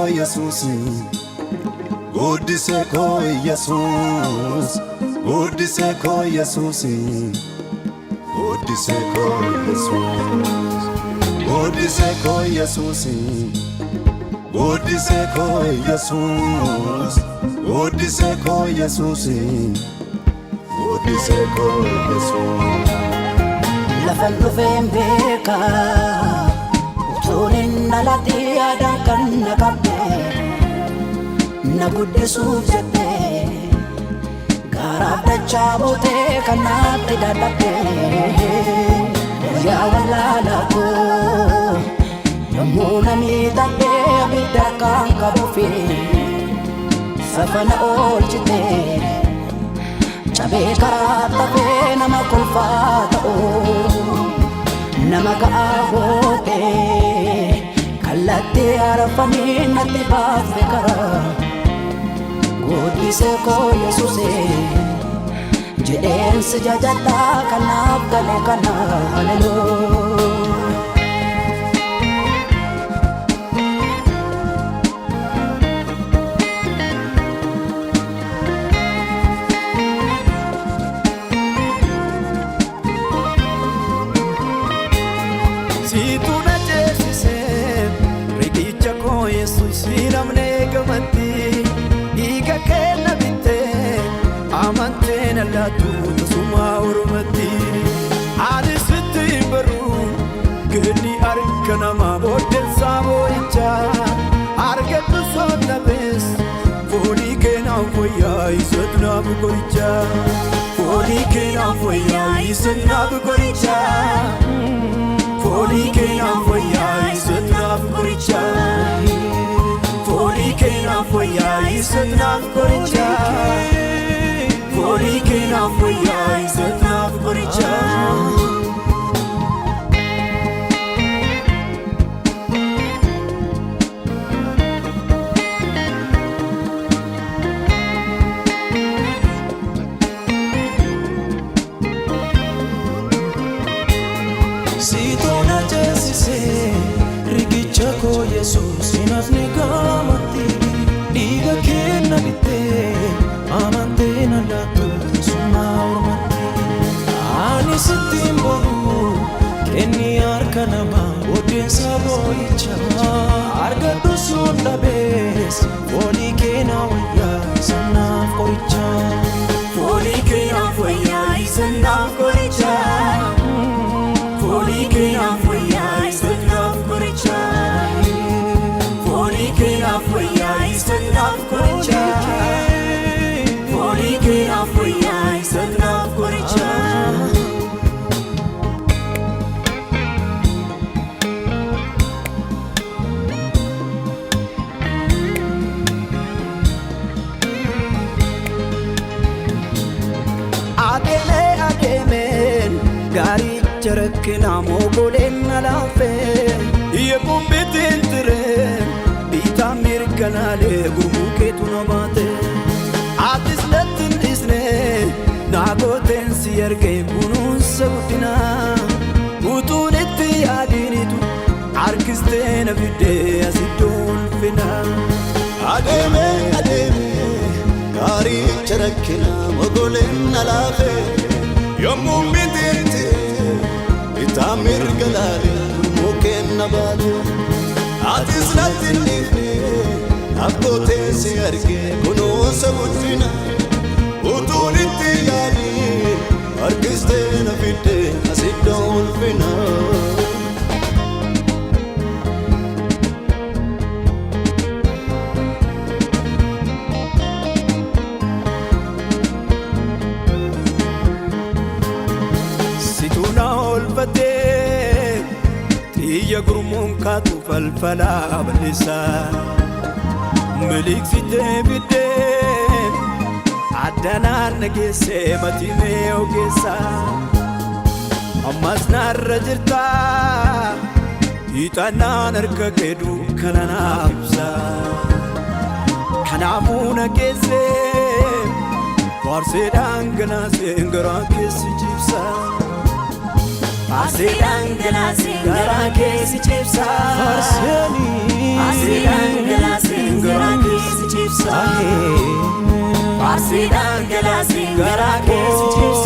Jesus, Godiseko Jesus, Godiseko Jesus, Godiseko Jesus, Godiseko Jesus, Godiseko Jesus, Godiseko Jesus, Godiseko Jesus. La Novembeka, Utunin nalatia dankan nakabe, nagude sujete, garada chabote kanate dadake, ya walala ko, namuna ni dade abidaka kabufi, safana olchite. Chabe karata pe nama kulfata o nama kaabote kalate arafani nati baase kara Godiseko Jesus jeden sejajata kanap kale kana hallelujah. Siramne gamati iga kenna bitte amantena la tu suma urmati adis bitti baru gni arkana ma bodel samo icha arget sonna bes fodi kena foya isatna bukoricha fodi kena foya isatna bukoricha fodi kena foya isatna bukoricha for ya is enough for each other. For ya is enough for each other. Si tona jesi se rigicha ko Jesus inas nigamati diga kenna bitte amante nalla tu suma urmati ani sitimboru kenni arkanama odin saboicha argadu sunda bes foli kena waya sanna koricha foli kena waya sanna koricha foli kena waya sanna koricha foli kena waya sanna koricha foli kena waya sanna koricha gari charakna mogolen nalafe ye kumbitin tire bita mirkanale gumuke tunabate atis latin isne nagoten siyarge bunun sautina utunetti adinitu arkistena vide asidon fina ademe gari charakna mogolen nalafe yomum bitinti itamir galali muken nabadu atis latinni agote siyarge kuno sabudina utunitti yali arkiste na fitte asidol fina يقرمون كاتو فالفلا باللسان ملك سيدي بدين عدنا نقيسي متيمي وقيسا أمازنا الرجلتا يتانا نركا كيدو كنانا بسا كنافونا قيسي فارسي دانقنا سينقرا كيسي جيبسا Asidang ganasi gara kesi chipsa Farseni Asiidhaan galaasiin garaa keessa cibsa. Asiidhaan galaasiin garaa keessa cibsa.